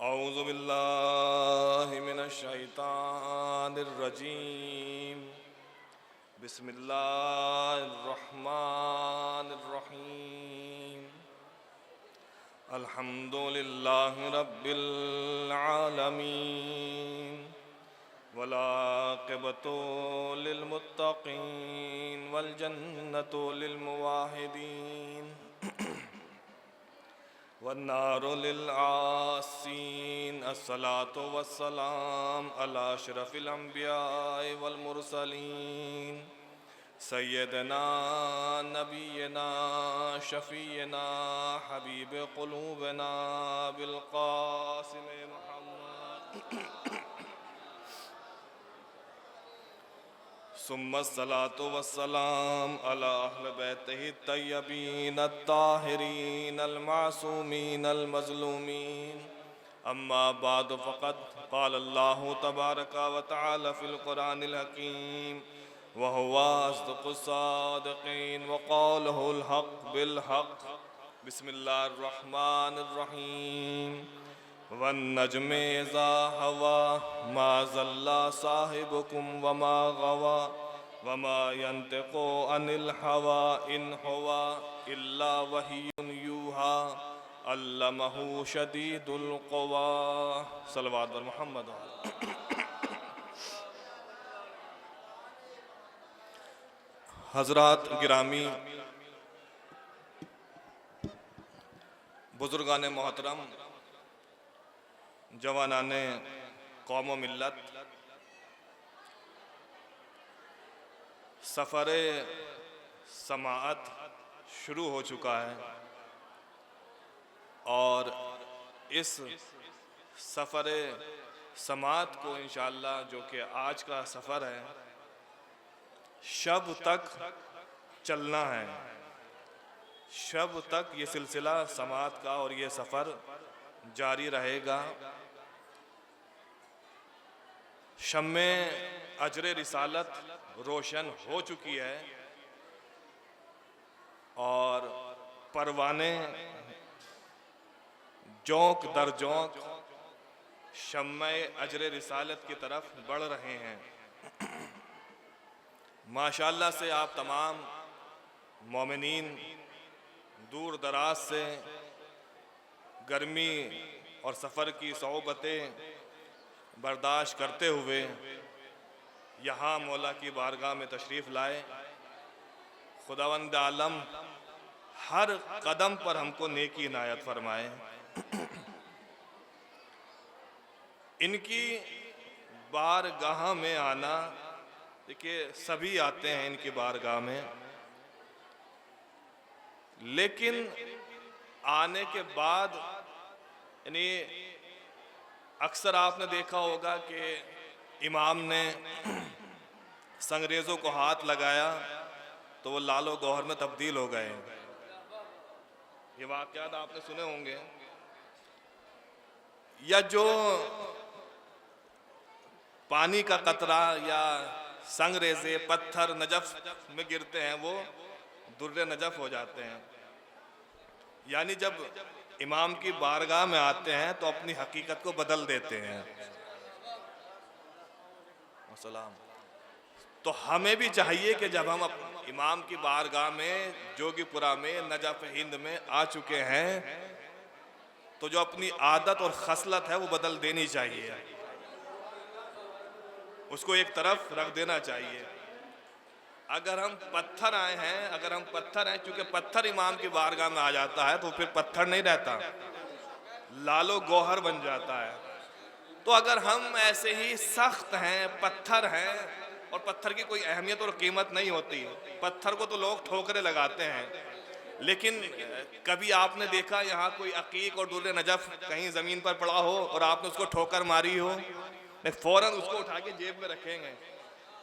औज़ु बिल्लाहि मिनश शैतानिर रजीम। बिस्मिल्लाहिर रहमानिर रहीम। अल्हम्दुलिल्लाहि रब्बिल आलमीन वल आक़िबतु लिल मुत्तक़ीन वल जन्नतु लिल मुवाहिदीन वन्नारु लिल आसीन। अस्सलातु वस्सलाम अला अशरफिल अंबिया'i वल मुरसलीन सय्यदना नबीना शफीना हबीब क़ुलूबना बिल क़ासिम मुहम्मद सुम्मस्सलातु वस्सलाम अला अहल बैतिही तय्यबीन अत्ताहिरीन अल-मासूमीन अल-मज़लूमीन। अम्मा बाद फ़क़द क़ाल अल्लाहु तबारक व तआला फ़िल क़ुरानिल हकीम व हुवा अस्दक़ुस सादिक़ीन व क़ालहुल हक़्क़ बिल हक़्क़। बिस्मिल्लाहिर रहमानिर रहीम। वन्नज्मि इज़ा हवा मा ज़ल्ला साहिबुकुम व मा गवा व मा यंतिक़ु अनिल हवा इन हुवा इल्ला वहियुन यूहा अल्लमहु शदीदुल क़ुवा। सल्लल्लाहु अलैहि मुहम्मद। हज़रात गिरामी, बुज़ुर्गान मोहतरम, जवानाने कौम व मिल्लत, सफ़र समाअत शुरू हो चुका है और इस सफ़र समाअत को इंशाअल्लाह, जो कि आज का सफ़र है, शब तक चलना है। शब तक ये सिलसिला समाअत का और ये सफ़र जारी रहेगा। शम्मे अजर रिसालत रोशन हो चुकी है और परवाने जोंक दर जोंक शम्मे अजर रिसालत की तरफ बढ़ रहे हैं। माशाअल्लाह से आप तमाम मोमिनीन दूर दराज से गर्मी और सफ़र की सौबतें बर्दाश्त करते हुए यहाँ मौला की बारगाह में तशरीफ़ लाए। खुदावंद आलम हर कदम पर हमको नेकी इनायत फरमाए। इनकी बारगाह में आना, देखिए सभी आते हैं इनकी बारगाह में, लेकिन आने के बाद यानी अक्सर आपने देखा होगा कि इमाम ने संगरेज़ों को हाथ लगाया तो वो लालो गौहर में तब्दील हो गए। ये वाक़यात आपने सुने होंगे। या जो पानी का कतरा या संगरेज़े पत्थर नजफ में गिरते हैं वो दुर्रे नजफ हो जाते हैं। यानी जब इमाम की बारगाह में आते हैं तो अपनी हकीकत को बदल देते हैं। सलाम। तो हमें भी चाहिए कि जब हम इमाम की बारगाह में जोगीपुरा में नजफ हिंद में आ चुके हैं तो जो अपनी आदत और खसलत है वो बदल देनी चाहिए, उसको एक तरफ रख देना चाहिए। अगर हम पत्थर आए हैं, अगर हम पत्थर हैं, क्योंकि पत्थर इमाम की बारगाह में आ जाता है तो फिर पत्थर नहीं रहता, लालो गौहर बन जाता है। तो अगर हम ऐसे ही सख्त हैं, पत्थर हैं, और पत्थर की कोई अहमियत और कीमत नहीं होती, पत्थर को तो लोग ठोकरे लगाते हैं, लेकिन कभी आपने देखा यहाँ कोई अकीक और दुर्रे नजफ कहीं ज़मीन पर पड़ा हो और आपने उसको ठोकर मारी हो? नहीं, फ़ौरन उसको उठा के जेब में रखेंगे,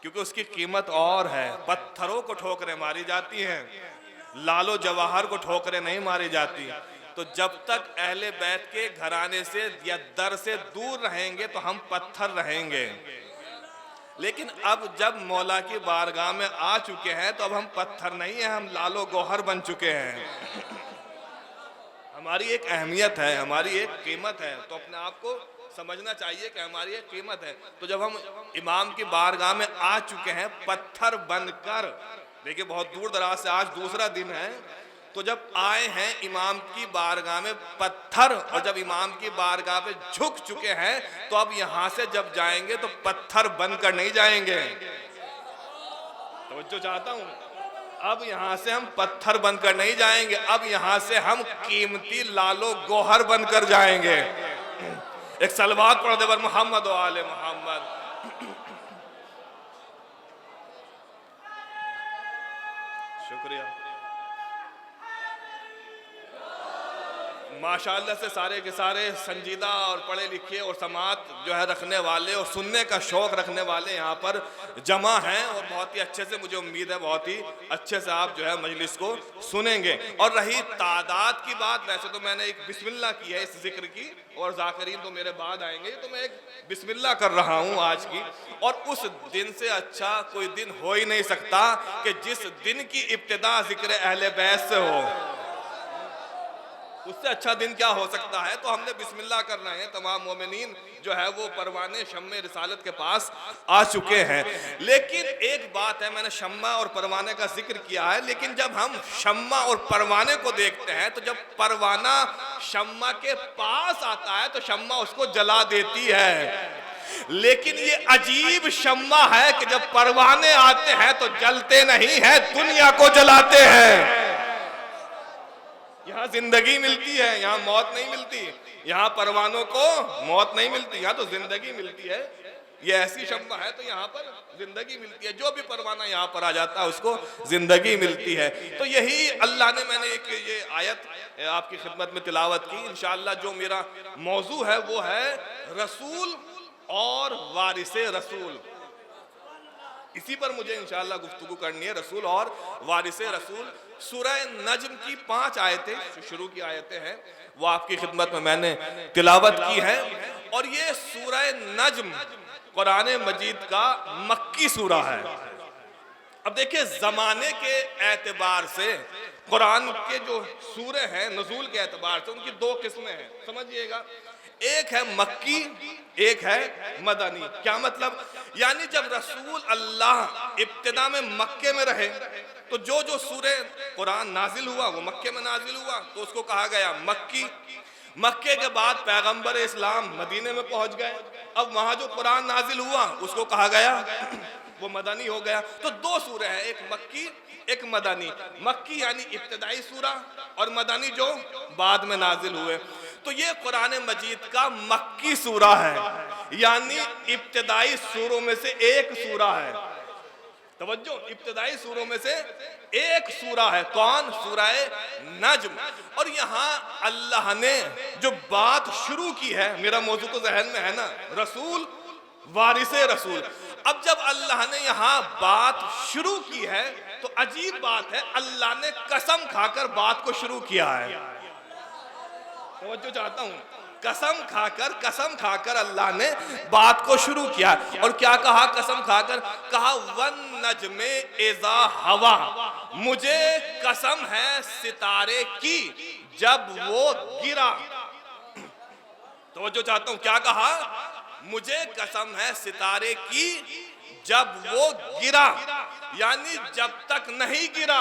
क्योंकि उसकी कीमत और है। पत्थरों को ठोकरें मारी जाती हैं, लालो जवाहर को ठोकरें नहीं मारी जाती। तो जब तक अहले बैत के घराने से या दर से दूर रहेंगे तो हम पत्थर रहेंगे। लेकिन अब जब मौला की बारगाह में आ चुके हैं तो अब हम पत्थर नहीं हैं, हम लालो गौहर बन चुके हैं। हमारी एक अहमियत है, हमारी एक कीमत है, तो अपने आप को समझना चाहिए कि हमारी एक कीमत है। तो जब हम इमाम की बारगाह में आ चुके हैं पत्थर बनकर, देखिए बहुत दूर दराज से आज दूसरा दिन है, तो जब आए हैं इमाम की बारगाह में पत्थर, और जब इमाम की बारगाह पे झुक चुके हैं, तो अब यहां से जब जाएंगे तो पत्थर बनकर नहीं जाएंगे। तो जो चाहता हूं, अब यहां से हम पत्थर बनकर नहीं जाएंगे, अब यहां से हम कीमती लालो गोहर बनकर जाएंगे। एक सलवात पढ़ दे बर मोहम्मद व आले मोहम्मद। शुक्रिया। माशाअल्लाह से सारे के सारे संजीदा और पढ़े लिखे और समात जो है रखने वाले और सुनने का शौक़ रखने वाले यहाँ पर जमा हैं, और बहुत ही अच्छे से, मुझे उम्मीद है बहुत ही अच्छे से आप जो है मजलिस को सुनेंगे। और रही तादाद की बात, वैसे तो मैंने एक बिस्मिल्लाह की है इस जिक्र की, और ज़ाकिरीन तो मेरे बाद आएंगे, तो मैं एक बिस्मिल्लाह कर रहा हूँ आज की। और उस दिन से अच्छा कोई दिन हो ही नहीं सकता कि जिस दिन की इब्तिदा जिक्र अहले बैत से हो, उससे अच्छा दिन क्या हो सकता है। तो हमने बिस्मिल्लाह करना है। तमाम मोमिनीन जो है वो परवाने शम्मे रिसालत के पास आ चुके हैं। लेकिन एक बात है, मैंने शम्मा और परवाने का जिक्र किया है, लेकिन जब हम शम्मा और परवाने को देखते हैं, तो जब परवाना शम्मा के पास आता है तो शम्मा उसको जला देती है। लेकिन ये अजीब शम्मा है कि जब परवाने आते हैं तो जलते नहीं है, दुनिया को जलाते हैं। यहाँ जिंदगी मिलती है, यहाँ मौत नहीं मिलती। यहाँ परवानों को मौत नहीं मिलती, यहाँ तो जिंदगी मिलती है। ये ऐसी शम्मा है तो यहाँ पर जिंदगी मिलती है। जो भी परवाना यहाँ पर आ जाता है उसको जिंदगी मिलती है। तो यही अल्लाह ने, मैंने एक ये आयत आपकी खिदमत में तिलावत की। इंशाअल्लाह जो मेरा मौजू है वो है रसूल और वारिसे रसूल। इसी पर मुझे इंशाअल्लाह गुफ्तगू करनी है, रसूल और वारिसे रसूल। सूरह नज्म की 5 आयतें, शुरू की आयतें हैं, वो आपकी खिदमत में मैंने तिलावत की है। और ये सूरह नज्म कुरान मजीद का मक्की सूरा है। अब देखिए, जमाने के एतबार से कुरान के जो सूरे हैं नज़ूल के एतबार से उनकी 2 किस्में हैं, समझिएगा। एक है मक्की, एक है मदनी। क्या मतलब? यानी जब रसूल अल्लाह इब्तिदा में मक्के में रहे तो जो सूरे कुरान नाजिल हुआ वो मक्के में नाजिल हुआ, तो उसको कहा गया मक्की। मक्के के बाद पैगंबर इस्लाम मदीने में पहुंच गए, अब वहां जो कुरान नाजिल हुआ उसको कहा गया वो मदनी हो गया। तो 2 सूरे हैं, एक मक्की एक मदनी। मक्की यानी इब्तिदाई सूरा, और मदनी जो बाद में नाजिल हुए। तो ये कुरान मजीद का मक्की सूरा है, यानी इब्तिदाई सूरों में से एक सूरा है। तवज्जो, इब्तिदाई सूरों में से एक सूरा है। कौन? सूरह नज्म। और यहाँ अल्लाह ने जो बात शुरू की है, मेरा मौजू तो जहन में है ना, रसूल वारिसे रसूल। अब जब अल्लाह ने यहाँ बात शुरू की है तो अजीब बात है, अल्लाह ने कसम खाकर बात को शुरू किया है। तवज्जो चाहता हूँ, कसम खाकर अल्लाह ने बात को शुरू किया। और क्या कहा कसम खाकर? कहा वन नज्मे इज़ा हवा, मुझे कसम है सितारे की जब वो गिरा। तो जो चाहता हूं, क्या कहा? मुझे कसम है सितारे की जब वो गिरा, यानी जब तक नहीं गिरा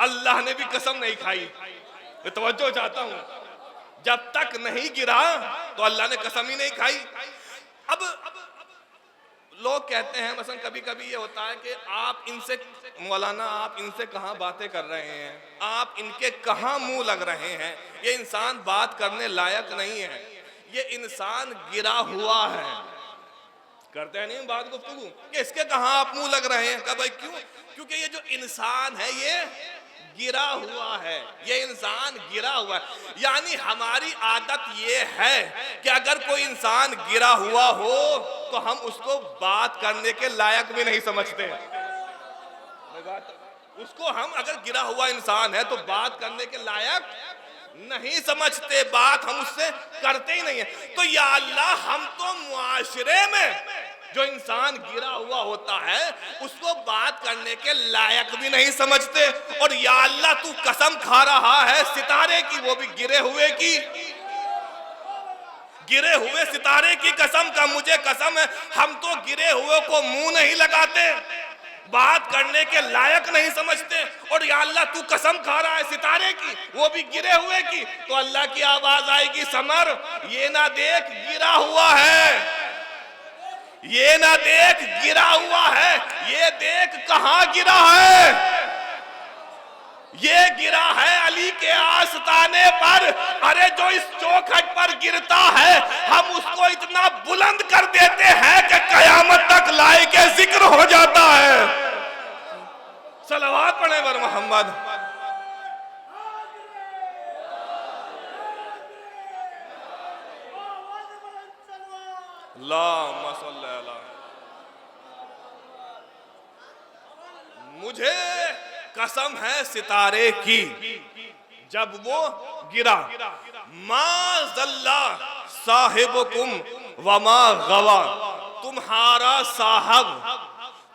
अल्लाह ने भी कसम नहीं खाई। तवज्जो चाहता हूं, जब तक नहीं गिरा तो अल्लाह ने कसम ही नहीं खाई। अब लोग कहते हैं, मसलन कभी कभी ये होता है कि आप इनसे, मौलाना आप इनसे कहाँ बातें कर रहे हैं, आप इनके कहाँ मुंह लग रहे हैं, ये इंसान बात करने लायक नहीं है, ये इंसान गिरा हुआ है। करते हैं नहीं बात गुफ्तगू कि इसके कहाँ आप मुंह लग रहे हैं? कहा भाई क्यों? क्योंकि ये जो इंसान है ये गिरा हुआ है, ये इंसान गिरा हुआ है। यानी हमारी आदत ये है कि अगर कोई इंसान गिरा हुआ हो तो हम उसको बात करने के लायक भी नहीं समझते। उसको हम, अगर गिरा हुआ इंसान है तो बात करने के लायक नहीं समझते, बात हम उससे करते ही नहीं है। तो या अल्लाह, हम तो मुआशरे में जो इंसान गिरा हुआ होता है उसको बात करने के लायक भी नहीं समझते। और या अल्लाह तू कसम खा रहा है सितारे की, वो भी गिरे हुए की, गिरे हुए सितारे की कसम का मुझे कसम है हम तो गिरे हुए को मुंह नहीं लगाते, बात करने के लायक नहीं समझते। और या अल्लाह तू कसम खा रहा है सितारे की, वो भी गिरे हुए की। तो अल्लाह की आवाज आएगी, समर ये ना देख गिरा हुआ है, ये ना देख गिरा हुआ है, ये देख कहां गिरा है। ये गिरा है अली के आस्ताने पर। अरे जो इस चौखट पर गिरता है हम उसको इतना बुलंद कर देते हैं कि कयामत तक लायक जिक्र हो जाता है। सलवात पढ़े बर मोहम्मद। मुझे कसम है सितारे की, जब वो गिरा, मा ज़ल्ला साहिबुकुम वमा गवा, तुम्हारा साहब,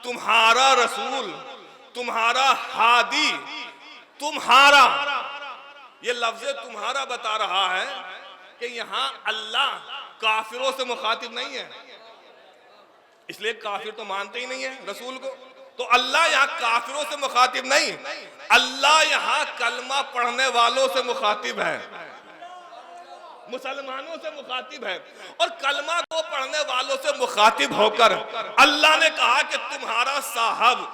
तुम्हारा रसूल, तुम्हारा हादी, तुम्हारा, ये लफ्ज़ तुम्हारा बता रहा है कि यहां अल्लाह काफिरों से मुखातिब नहीं है, इसलिए काफिर तो मानते ही नहीं है रसूल को। तो अल्लाह यहाँ काफिरों से मुखातिब नहीं, अल्लाह यहाँ कलमा पढ़ने वालों से मुखातिब है, मुसलमानों से मुखातिब है। और कलमा को पढ़ने वालों से मुखातिब होकर अल्लाह ने कहा कि तुम्हारा साहब,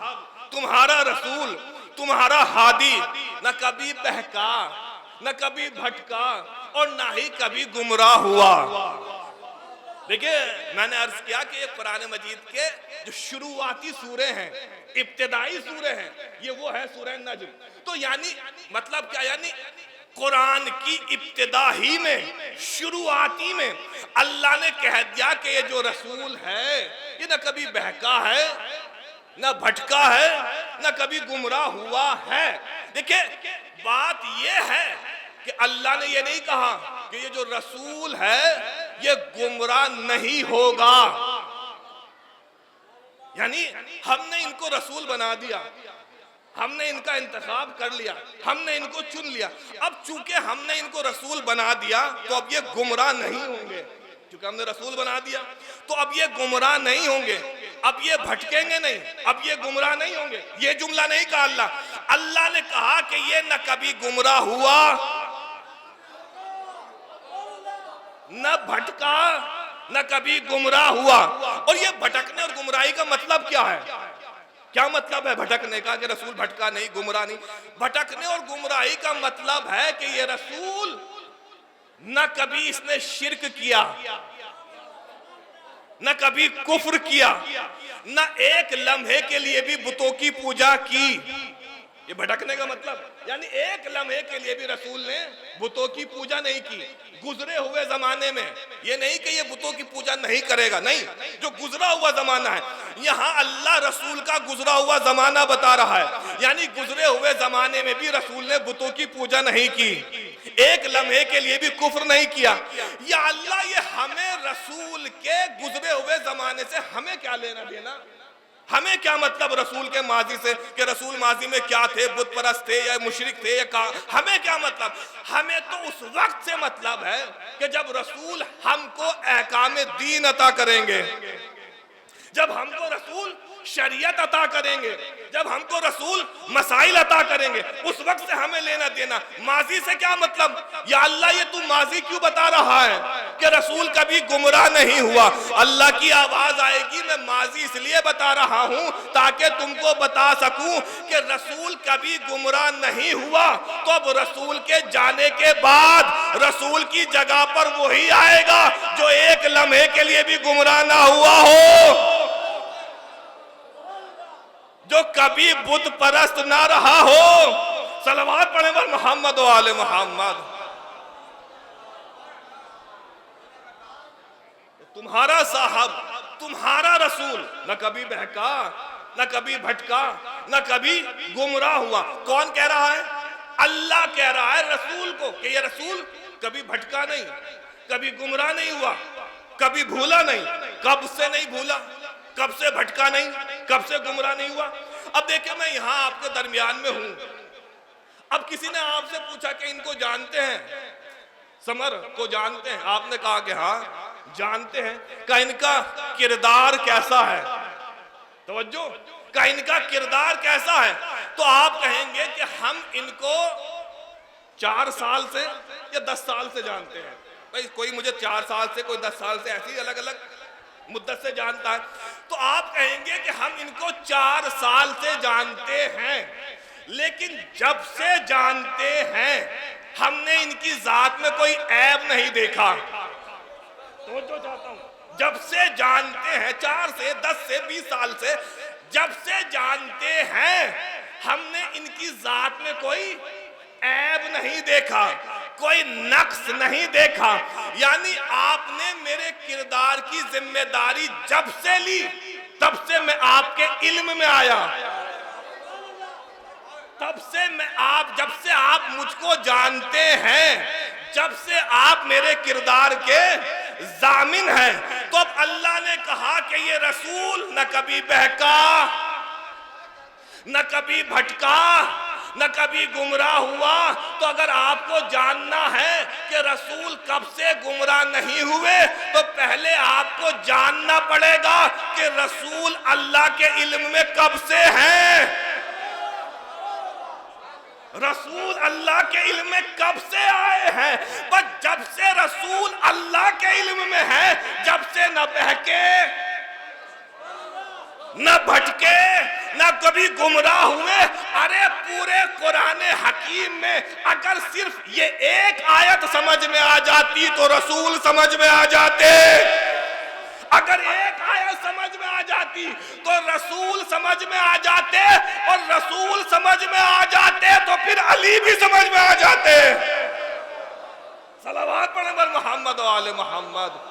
तुम्हारा रसूल, तुम्हारा हादी न कभी बहका, न कभी भटका और ना ही कभी गुमराह हुआ। देखिए मैंने अर्ज किया कि कुरान मजीद के जो शुरुआती सूरे हैं, इब्तिदाई सूरे हैं, ये वो है सूरह नज्म। तो यानी मतलब क्या, यानी कुरान की इब्तिदा ही में, शुरुआती में अल्लाह ने कह दिया कि ये जो रसूल है ये न कभी बहका है, न भटका है, न कभी गुमराह हुआ है। देखिए बात ये है कि अल्लाह ने ये नहीं कहा कि ये जो रसूल है ये गुमराह नहीं होगा, यानी हमने इनको रसूल बना दिया, हमने इनका इंतखाब कर लिया, हमने इनको चुन लिया। अब चूंकि हमने इनको रसूल बना दिया तो अब ये गुमराह नहीं होंगे, क्योंकि हमने रसूल बना दिया तो अब ये गुमराह नहीं होंगे, अब ये भटकेंगे नहीं, अब ये गुमराह नहीं होंगे। ये जुमला नहीं कहा अल्लाह, अल्लाह ने कहा कि ये न कभी गुमराह हुआ, न भटका, न कभी गुमराह हुआ। और ये भटकने और गुमराही का मतलब क्या है? क्या मतलब है भटकने का कि रसूल भटका नहीं, गुमराह नहीं? भटकने और गुमराही का मतलब है कि ये रसूल न कभी इसने शिर्क किया, न कभी कुफ्र किया, न एक लम्हे के लिए भी बुतों की पूजा की। ये भटकने का मतलब, यानी एक लम्हे के लिए भी रसूल ने बुतों की पूजा नहीं की गुजरे हुए जमाने में। ये नहीं कि ये बुतों की पूजा नहीं करेगा, नहीं, जो गुजरा हुआ जमाना है, यहाँ अल्लाह रसूल का गुजरा हुआ जमाना बता रहा है, यानी गुजरे हुए जमाने में भी रसूल ने बुतों की पूजा नहीं की, एक लम्हे के लिए भी कुफ्र नहीं किया। या अल्लाह ये हमें रसूल के गुजरे हुए जमाने से हमें क्या लेना देना, हमें क्या मतलब रसूल के माजी से कि रसूल माजी में क्या थे, बुत परस्त थे या मुशरिक थे या का, हमें क्या मतलब? हमें तो उस वक्त से मतलब है कि जब रसूल हमको अहकाम दीन अता करेंगे, जब हमको रसूल शरीयत अता करेंगे, जब हमको रसूल मसाइल अता करेंगे, उस वक्त से हमें लेना देना। माजी से क्या मतलब? या अल्लाह ये तू माजी क्यों बता रहा है कि रसूल कभी गुमराह नहीं हुआ? अल्लाह की आवाज आएगी, मैं माजी इसलिए बता रहा हूं ताकि तुमको बता सकूं कि रसूल कभी गुमराह नहीं हुआ। तो अब रसूल के जाने के बाद रसूल की जगह पर वही आएगा जो एक लम्हे के लिए भी गुमराह ना हुआ हो, जो कभी बुत परस्त ना रहा हो। सलवात पढ़े बर मोहम्मद वाले मोहम्मद। तुम्हारा साहब, तुम्हारा रसूल न कभी बहका, न कभी भटका, न कभी गुमराह हुआ। कौन कह रहा है? अल्लाह कह रहा है रसूल को कि ये रसूल कभी भटका नहीं, कभी गुमराह नहीं हुआ, कभी भूला नहीं। कब से नहीं भूला? कब से भटका नहीं, कब से गुमराह नहीं हुआ। अब देखिए मैं यहां आपके दरमियान में हूं, अब किसी ने आपसे पूछा कि इनको जानते हैं, समर को जानते हैं? आपने कहा कि हाँ जानते हैं। का इनका किरदार कैसा है? तवज्जो, का इनका किरदार कैसा है? तो आप कहेंगे कि हम इनको 4 साल से या 10 साल से जानते हैं। भाई कोई मुझे 4 साल से, कोई 10 साल से, ऐसी अलग अलग मुद्दत से जानता है। तो आप कहेंगे कि हम इनको 4 साल से जानते हैं, लेकिन जब से जानते हैं हमने इनकी जात में कोई ऐब नहीं देखा। तो जो चाहता हूं, जब से जानते हैं, 4 से 10 से 20 साल से जब से जानते हैं हमने इनकी जात में कोई ऐब नहीं देखा, कोई नक्स नहीं देखा। यानी आपने मेरे किरदार की जिम्मेदारी जब से ली तब से मैं आपके इल्म में आया, तब से जब से आप मुझको जानते हैं, जब से आप मेरे किरदार के जामिन हैं। तो अब अल्लाह ने कहा कि ये रसूल न कभी बहका, न कभी भटका, न कभी गुमराह हुआ। तो अगर आपको जानना है कि रसूल कब से गुमराह नहीं हुए, तो पहले आपको जानना पड़ेगा कि रसूल अल्लाह के इल्म में कब से हैं। रसूल अल्लाह के इल्म में कब से आए हैं? बस जब से रसूल अल्लाह के इल्म में है, जब से न बहके, न भटके, न कभी गुमराह हुए। अरे पूरे कुरान हकीम में अगर सिर्फ ये एक आयत समझ में आ जाती तो रसूल समझ में आ जाते। अगर एक आयत समझ में आ जाती तो रसूल समझ में आ जाते, और रसूल समझ में आ जाते तो फिर अली भी समझ में आ जाते। सलावत पढ़े बर मोहम्मद व आले मोहम्मद।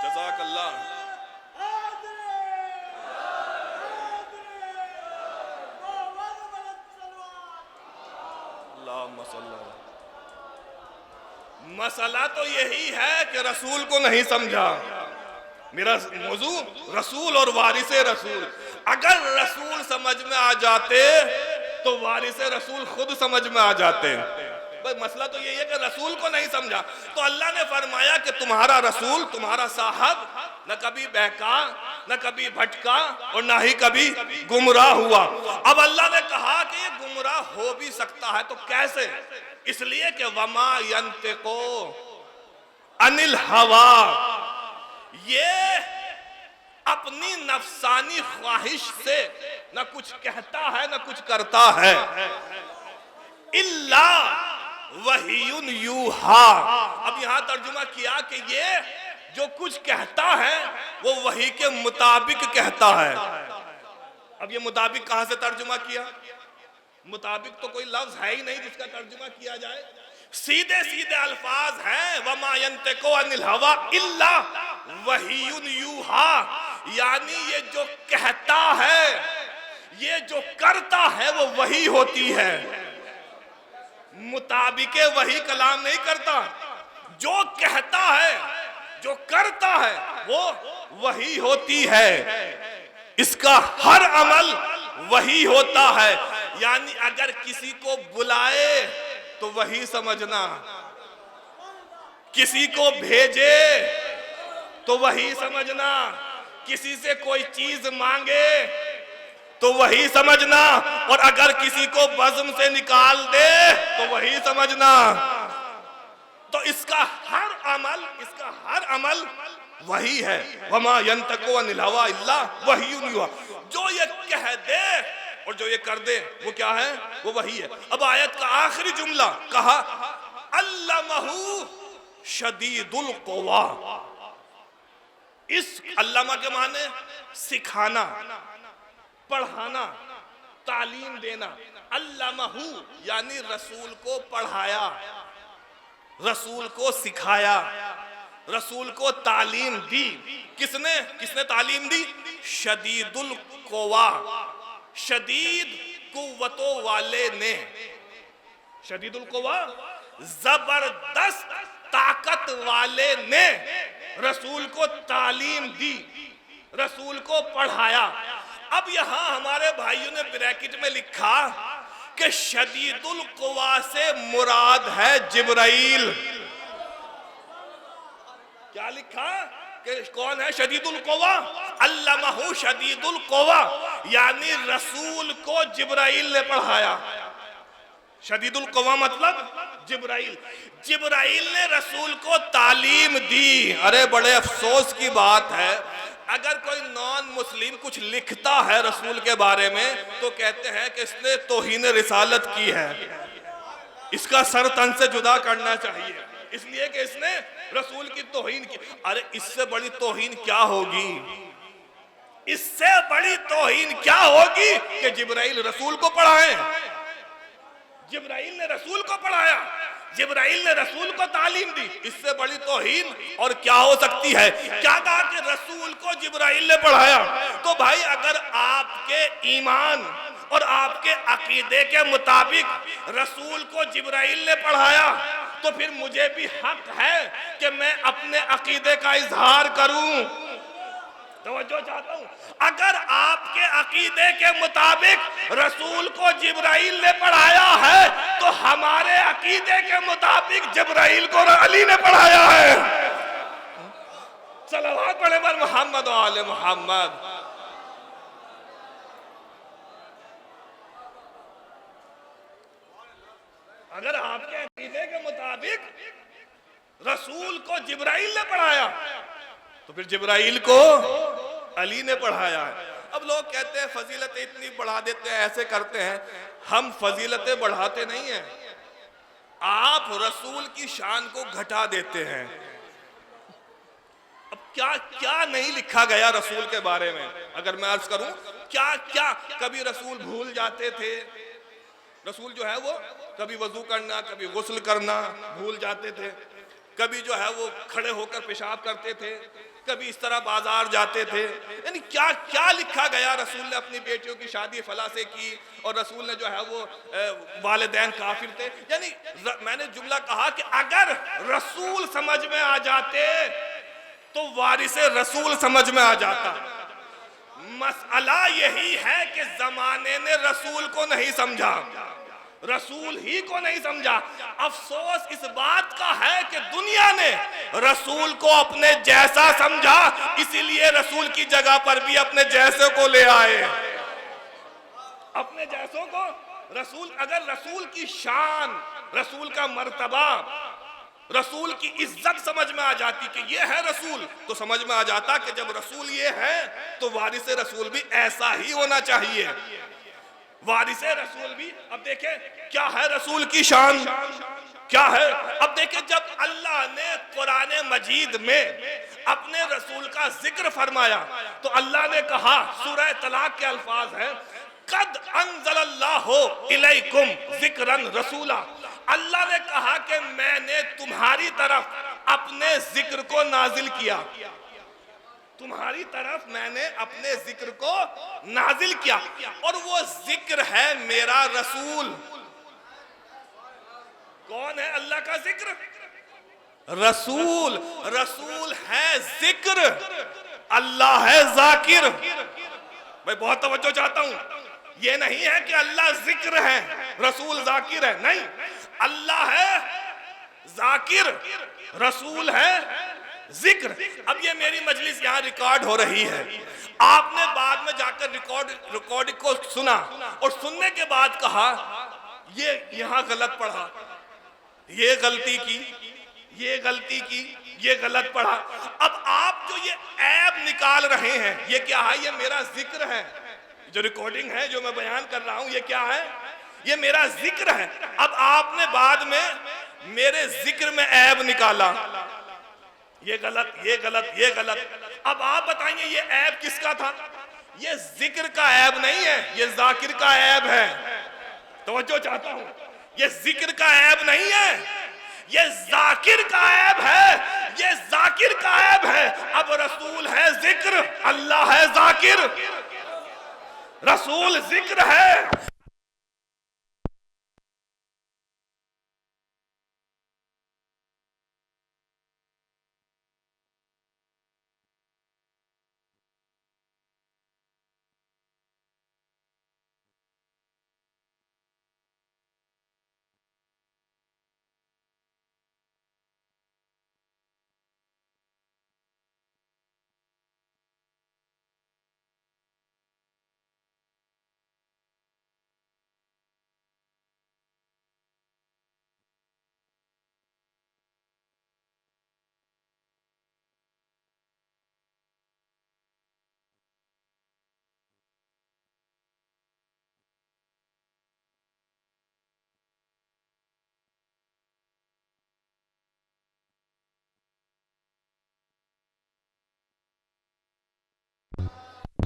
जज़ाकल्लाह। मसला तो यही है कि रसूल को नहीं समझा। मेरा मौजू रसूल और वारिसे रसूल। अगर रसूल समझ में आ जाते तो वारिसे रसूल खुद समझ में आ जाते। भाई मसला तो यही है कि रसूल को नहीं समझा। तो अल्लाह ने फरमाया कि तुम्हारा रसूल, तुम्हारा साहब न कभी बहका, न कभी भटका, और ना ही कभी गुमराह हुआ। अब अल्लाह ने कहा कि ये गुमराह हो भी सकता है, तो कैसे? इसलिए कि वमा यंतिको अनिल हवा, ये अपनी नफसानी ख्वाहिश से न कुछ कहता है न कुछ करता है। इल्ला वहीयुन यूहा। अब यहां तर्जुमा किया कि ये जो कुछ कहता है वो वही के मुताबिक कहता है। अब ये मुताबिक कहां से तर्जुमा किया? मुताबिक तो कोई लफ्ज है ही नहीं जिसका तर्जुमा किया जाए। सीधे सीधे अल्फाज हैं, वमा यंतिको अनिल हवा इल्ला वहीयुन यूहा। यानी ये जो कहता है, ये जो करता है वो वही होती है, मुताबिके वही कलाम नहीं करता। जो कहता है, जो करता है वो वही होती है, इसका हर अमल वही होता है। यानी अगर किसी को बुलाए तो वही समझना, किसी को भेजे तो वही समझना, किसी से कोई चीज मांगे तो वही समझना, और अगर किसी को बज़्म से निकाल दे तो वही समझना। तो इसका हर अमल वही है। वमा यंतिको अनिल हवा इल्ला वहीयुन यूहा। जो ये कह दे और जो ये कर दे वो क्या है? वो वही है। अब आयत का आखिरी जुमला कहा अल्लमहु शदीदुल क़ुवा। इस अल्लामा के माने सिखाना, पढ़ाना, तालीम देना। अल्लमहु यानी रसूल को पढ़ाया, रसूल को सिखाया, रसूल को तालीम दी। किसने तालीम दी? शदीदुल क़ुवा। शदीद कुव्वतों वाले ने, शदीदुल कुव्वा जबरदस्त ताकत वाले ने रसूल को तालीम दी, रसूल को पढ़ाया। अब यहां हमारे भाइयों ने ब्रैकेट में लिखा कि शदीदुल कुव्वा से मुराद है जिब्राइल। क्या लिखा कि कौन है शदीदुल कुव्वा? अल्लमहु शदीदुल कुव्वा, यानी रसूल को जिब्राइल ने पढ़ाया। शदीदुल कुव्वा मतलब जिब्राइल, जिब्राइल ने रसूल को तालीम दी। अरे बड़े अफसोस की बात है, अगर कोई नॉन मुस्लिम कुछ लिखता है रसूल के बारे में तो कहते हैं कि इसने तौहीन रिसालत की है, इसका सर तन से जुदा करना चाहिए, इसलिए कि इसने रसूल की तौहीन की। अरे इससे बड़ी तौहीन क्या होगी, इससे बड़ी तौहीन क्या होगी कि जिब्राइल रसूल को पढ़ाए। जिब्राइल ने रसूल को पढ़ाया, जिब्राइल ने रसूल को तालीम दी, इससे बड़ी तौहीन और क्या हो सकती है। क्या कहा कि रसूल को जिब्राइल ने पढ़ाया। तो भाई अगर आपके ईमान और आपके अकीदे के मुताबिक रसूल को जिब्राइल ने पढ़ाया तो फिर मुझे भी हक है कि मैं अपने अकीदे का इजहार करूं। तवज्जो चाहता हूं, अगर आपके अकीदे के मुताबिक रसूल को जिब्राइल ने पढ़ाया है तो हमारे अकीदे के मुताबिक जिब्राइल को अली ने पढ़ाया है। सलवात पढ़े पर मोहम्मद व आले मोहम्मद। अगर आपके अकीदे के मुताबिक रसूल को जिब्राइल ने पढ़ाया तो फिर जिब्राइल को अली ने पढ़ाया है। अब लोग कहते हैं फजीलतें इतनी बढ़ा देते हैं, ऐसे करते हैं। हम फजीलतें बढ़ाते नहीं हैं, आप रसूल की शान को घटा देते हैं। अब क्या क्या नहीं लिखा गया रसूल के बारे में, अगर मैं अर्ज करूं क्या क्या। कभी रसूल भूल जाते थे, रसूल जो है वो कभी वजू करना कभी गुस्ल करना भूल जाते थे, कभी जो है वो खड़े होकर पेशाब करते थे, कभी इस तरह बाजार जाते थे। यानी क्या क्या लिखा गया। रसूल ने अपनी बेटियों की शादी फला से की और रसूल ने जो है वो वालिदैन काफिर थे। यानी मैंने जुमला कहा कि अगर रसूल समझ में आ जाते तो वारिसे रसूल समझ में आ जाता। मसला यही है कि जमाने ने रसूल को नहीं समझा, रसूल ही को नहीं समझा। अफसोस इस बात का है कि दुनिया ने रसूल को अपने जैसा समझा, इसीलिए रसूल की जगह पर भी अपने जैसे को ले आए, अपने जैसों को। रसूल, अगर रसूल की शान, रसूल का मर्तबा, रसूल की इज्जत समझ में आ जाती कि ये है रसूल, तो समझ में आ जाता कि जब रसूल ये है तो वारिस रसूल भी ऐसा ही होना चाहिए। वारिसे रसूल भी। अब देखें क्या है रसूल की शान, क्या है। अब देखें जब अल्लाह ने कुरान मजीद में अपने रसूल का जिक्र फरमाया तो अल्लाह ने कहा, सूरह तलाक के अल्फाज हैं, कद अंज़लल्लाहु इलैकुम ज़िक्रन रसूला। अल्लाह ने कहा कि मैंने तुम्हारी तरफ अपने जिक्र को नाजिल किया, तुम्हारी तरफ मैंने अपने जिक्र को नाजिल किया, और वो जिक्र है मेरा रसूल। कौन है अल्लाह का जिक्र? रसूल। रसूल है जिक्र, अल्लाह है जाकिर। मैं बहुत तवज्जो चाहता हूं, ये नहीं है कि अल्लाह जिक्र है रसूल जाकिर है, नहीं। अल्लाह है जाकिर, रसूल है जिक्र। अब ये मेरी मजलिस यहाँ रिकॉर्ड हो रही है, आपने बाद में जाकर रिकॉर्डिंग को सुना और सुनने के बाद कहा ये यहाँ गलत पढ़ा, ये गलती की, ये गलती की, ये गलत पढ़ा। अब आप जो ये ऐब निकाल रहे हैं, ये क्या है? ये मेरा जिक्र है, जो रिकॉर्डिंग है, जो मैं बयान कर रहा हूं, ये क्या है? ये मेरा जिक्र है। अब आपने बाद में मेरे जिक्र में ऐब निकाला, ये गलत, ये गलत, ये गलत। अब आप बताइए ये ऐब किसका था? ये जिक्र का ऐब नहीं है, ये जाकिर का ऐब है। तवज्जो चाहता हूं, ये जिक्र का ऐब नहीं है, ये जाकिर का ऐब है, ये जाकिर का ऐब है। अब रसूल है जिक्र, अल्लाह है जाकिर। रसूल जिक्र है,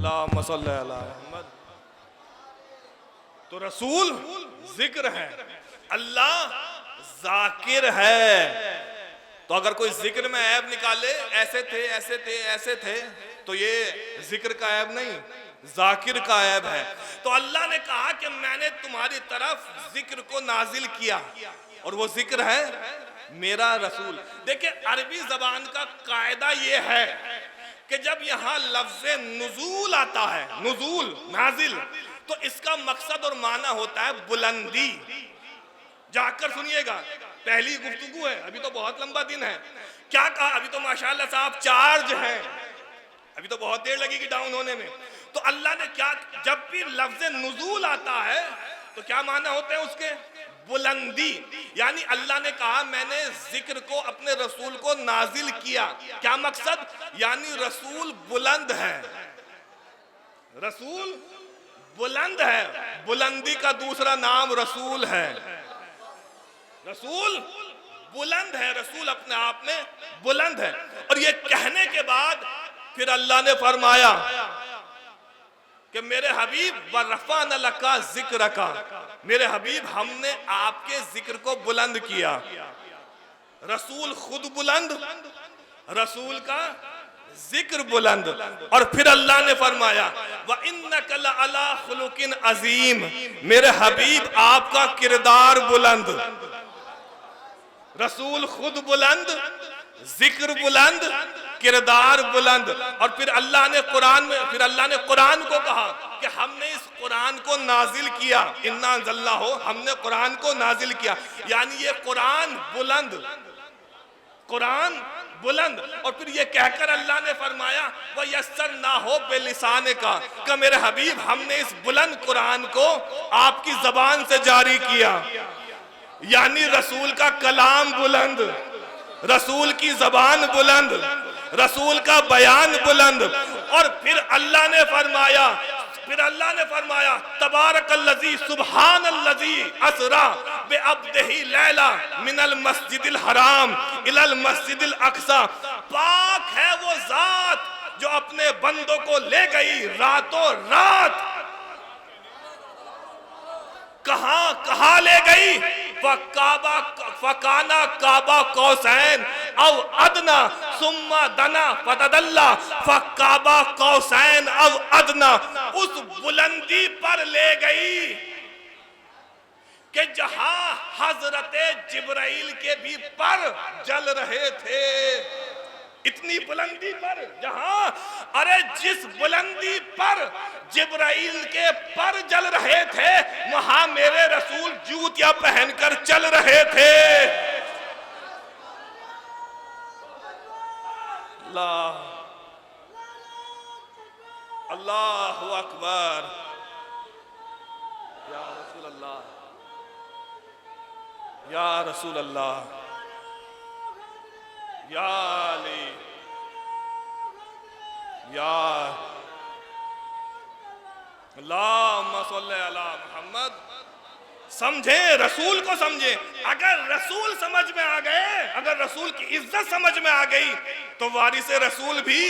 अल्लाहुम्मा सल्ली अला मुहम्मद। तो रसूल जिक्र है, अल्लाह जाकिर है। तो अगर कोई जिक्र में ऐब निकाले, ऐसे थे ऐसे थे ऐसे थे, तो ये जिक्र का ऐब नहीं, जाकिर का ऐब है। तो अल्लाह ने कहा कि मैंने तुम्हारी तरफ जिक्र को नाजिल किया, और वो जिक्र है मेरा रसूल। देखिए अरबी जबान का कायदा ये है कि जब यहाँ लफ्ज नुजूल आता है, नुजूल नाजिल, तो इसका मकसद और माना होता है बुलंदी। जाकर सुनिएगा, पहली गुफ्तगू है, अभी तो बहुत लंबा दिन है। क्या कहा? अभी तो माशाल्लाह साहब चार्ज है, अभी तो बहुत देर लगेगी डाउन होने में। तो अल्लाह ने क्या, जब भी लफ्ज नुजूल आता है तो क्या माना होते हैं उसके? बुलंदी। यानी अल्लाह ने कहा मैंने जिक्र को, अपने रसूल को नाजिल किया। क्या मकसद? यानी रसूल बुलंद है, रसूल बुलंद है। बुलंदी का दूसरा नाम रसूल है। रसूल बुलंद है, रसूल अपने आप में बुलंद है। और ये कहने के बाद फिर अल्लाह ने फरमाया कि मेरे हबीब वरफ़अना लका ज़िक्रका, मेरे हबीब हमने आपके जिक्र को बुलंद किया। रसूल खुद बुलंद, रसूल का जिक्र बुलंद। और फिर अल्लाह ने फरमाया व इन्नका लअला खुलुकिन अज़ीम, मेरे हबीब आपका किरदार बुलंद। रसूल खुद बुलंद, जिक्र बुलंद, किरदार बुलंद। और फिर अल्लाह ने कुरान में, फिर अल्लाह ने कुरान को कहा कि हमने इस कुरान को नाजिल किया, इन्ना अंज़लनाहु, हमने कुरान को नाजिल किया। यानी ये कुरान बुलंद, कुरान बुलंद। और फिर ये कहकर अल्लाह ने फरमाया वह यस्सर ना हो बेलिसाने का मेरे हबीब हमने इस बुलंद कुरान को आपकी जबान से जारी किया। यानी रसूल का कलाम बुलंद, रसूल की जबान बुलंद, रसूल का बयान बुलंद। और फिर अल्लाह ने फरमाया, तबारकल्लज़ी सुब्हानल्लज़ी असरा बिअब्दिही लैला मिनल मस्जिदिल हराम इलल मस्जिदिल अक़सा। पाक है वो जात जो अपने बंदों को ले गई रातों रात। कहां ले गई? फकाना काबा कौसैन अव अदना सुम्मा दना फतदल्ला फकाबा कौसैन अव अदना। उस बुलंदी पर ले गई कि जहां हजरत जिब्राइल के भी पर जल रहे थे। इतनी बुलंदी पर, जहां, अरे जिस बुलंदी पर जिब्राइल के पर जल रहे थे, वहां मेरे रसूल जूतियां पहनकर चल रहे थे। अल्लाह, अल्लाहु अकबर, या रसूल अल्लाह, या रसूल अल्लाह, या अली, या अल्लाहुम्मा सल्ली अला मुहम्मद। समझे, रसूल को समझे। अगर रसूल समझ में आ गए, अगर रसूल की इज्जत समझ में आ गई, तो वारिसे रसूल भी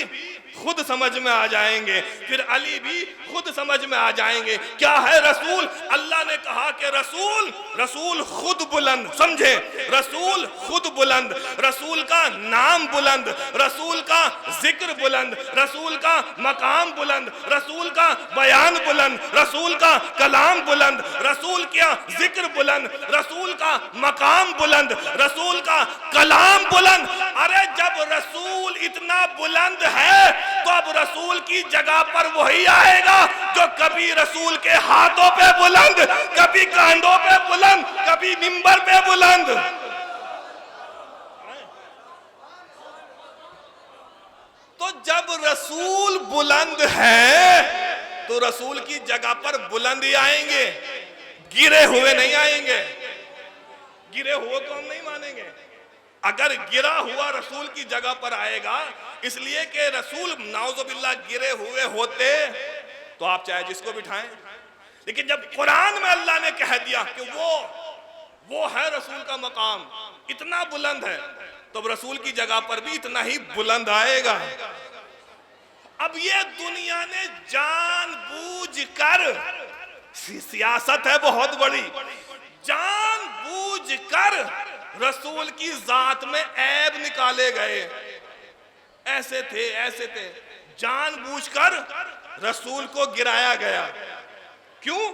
खुद समझ में आ जाएंगे, फिर अली भी खुद समझ में आ जाएंगे। क्या है रसूल? अल्लाह ने कहा कि रसूल, रसूल खुद बुलंद। समझे, रसूल खुद बुलंद, रसूल का नाम बुलंद, रसूल का जिक्र बुलंद, रसूल का मकाम बुलंद, रसूल का बयान बुलंद, रसूल का कलाम बुलंद, रसूल का जिक्र बुलंद, रसूल का मकाम बुलंद, रसूल का कलाम बुलंद। अरे जब रसूल इतना बुलंद है तो अब रसूल की जगह पर वही आएगा जो कभी रसूल के हाथों पे बुलंद, कभी कांधों पे बुलंद, कभी मिंबर पे बुलंद। तो जब रसूल बुलंद है तो रसूल की जगह पर बुलंद ही आएंगे, गिरे हुए नहीं आएंगे। गिरे हुए को हम नहीं मानेंगे। अगर गिरा हुआ रसूल की जगह पर आएगा, इसलिए कि रसूल नाउज़ुबिल्लाह गिरे हुए होते तो आप चाहे जिसको बिठाएं, लेकिन जब कुरान में अल्लाह ने कह दिया कि वो है रसूल का मकाम, इतना बुलंद है, तो रसूल की जगह पर भी इतना ही बुलंद आएगा। अब ये दुनिया ने जानबूझकर, सियासत है बहुत बड़ी, जानबूझकर रसूल की जात में ऐब निकाले गए। ऐसे थे, ऐसे थे, जानबूझकर रसूल को गिराया गया। क्यों?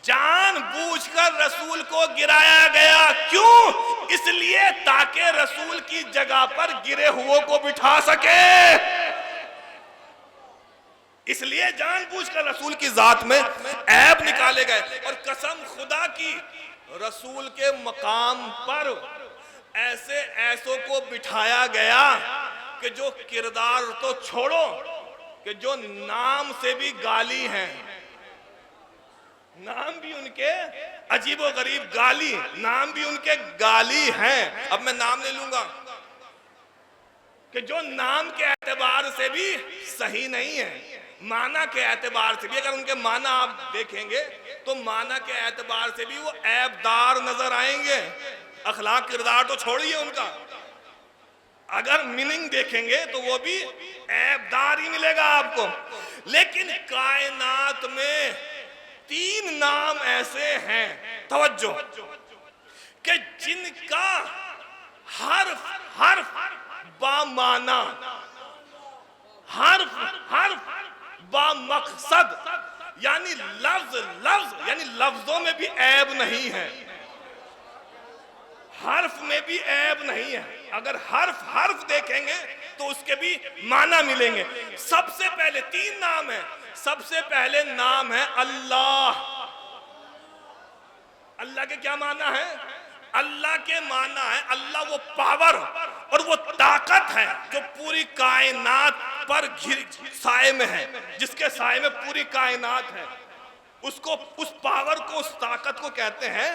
जानबूझकर रसूल को गिराया गया। क्यों? इसलिए ताकि रसूल की जगह पर गिरे हुओं को बिठा सके। इसलिए जानबूझकर रसूल की जात में ऐब निकाले गए। और कसम खुदा की, रसूल के मकाम पर ऐसे ऐसों को बिठाया गया कि जो किरदार तो छोड़ो, कि जो नाम से भी गाली हैं। नाम भी उनके अजीबो गरीब गाली, नाम भी उनके गाली हैं। अब मैं नाम ले लूंगा कि जो नाम के एतबार से भी सही नहीं है, माना के एतबार से भी, अगर उनके माना आप देखेंगे तो माना के एतबार से भी वो ऐबदार नजर आएंगे। अखलाक किरदार तो छोड़िए उनका, अगर मीनिंग देखेंगे तो वो भी ऐबदार ही मिलेगा आपको। लेकिन कायनात में 3 नाम ऐसे हैं, तवज्जो, कि जिनका हर्फ हर्फ बामाना, हर्फ हर्फ बामकसद, यानी लफ्ज लफ्ज, यानी लफ्जों में भी ऐब नहीं है, हर्फ में भी ऐब नहीं है। अगर हर्फ हर्फ देखेंगे तो उसके भी माना मिलेंगे। सबसे पहले 3 नाम है। सबसे पहले नाम है अल्लाह। अल्लाह के क्या माना है? अल्लाह के माना है, अल्लाह वो पावर और वो ताकत है जो पूरी कायनात पर साए में है, जिसके साए में पूरी कायनात है। उसको, उस पावर को, उस ताकत को कहते हैं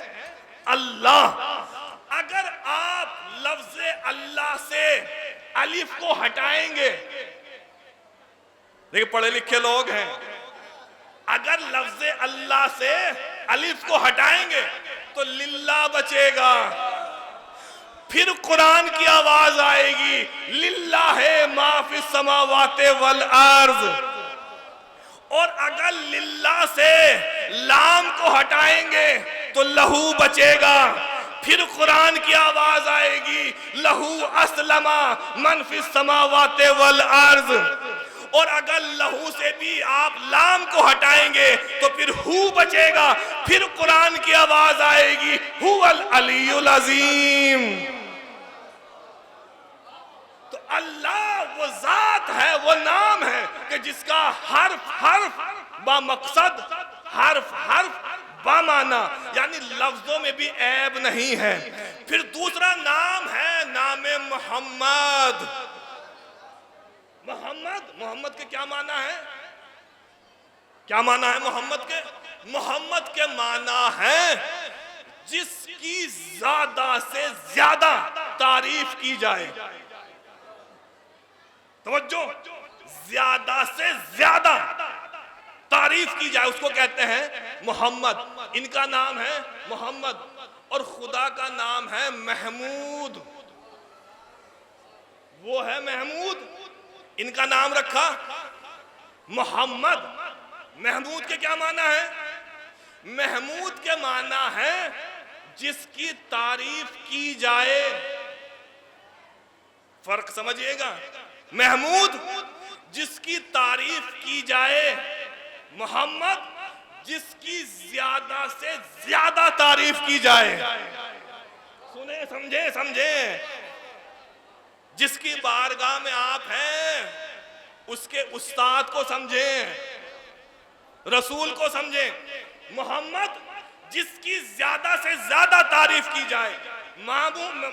अल्लाह। अगर आप लफ्ज अल्लाह से अलिफ को हटाएंगे, देखिए पढ़े लिखे लोग हैं, अगर लफ्ज अल्लाह से अलिफ को हटाएंगे तो लिल्लाह बचेगा। फिर कुरान की आवाज आएगी, लिल्लाहे मा फिस समावाते वल अर्ज। और अगर लिल्लाह से लाम को हटाएंगे तो लहू बचेगा। फिर कुरान की आवाज आएगी, लहू अस्लमा मन फिस समावाते वल अर्ज। और अगर लहू से भी आप लाम को हटाएंगे तो फिर हु बचेगा। फिर कुरान की आवाज आएगी, हुवल अलीयुल अजीम। तो अल्लाह वो जात है, वो नाम है कि जिसका हर्फ हर्फ बामकसद, हर्फ हर्फ बामाना, यानी लफ्जों में भी ऐब नहीं है। फिर दूसरा नाम है नामे मोहम्मद। मोहम्मद, मोहम्मद के क्या माना है? क्या माना है मोहम्मद के? मोहम्मद के माना है जिसकी ज्यादा से ज्यादा तारीफ की जाए। तवज्जो, ज्यादा से ज्यादा तारीफ की जाए उसको कहते हैं मोहम्मद। इनका नाम है मोहम्मद और खुदा का नाम है महमूद। वो है महमूद, इनका नाम रखा मोहम्मद। महमूद के क्या माना है? महमूद के माना है जिसकी तारीफ की जाए। फर्क समझिएगा, महमूद जिसकी तारीफ की जाए, मोहम्मद जिसकी ज्यादा से ज्यादा तारीफ की जाए। सुने, समझे समझे। जिसकी बारगाह में आप हैं उसके उस्ताद को समझें, रसूल को समझें। मोहम्मद जिसकी ज्यादा से ज्यादा तारीफ की जाए,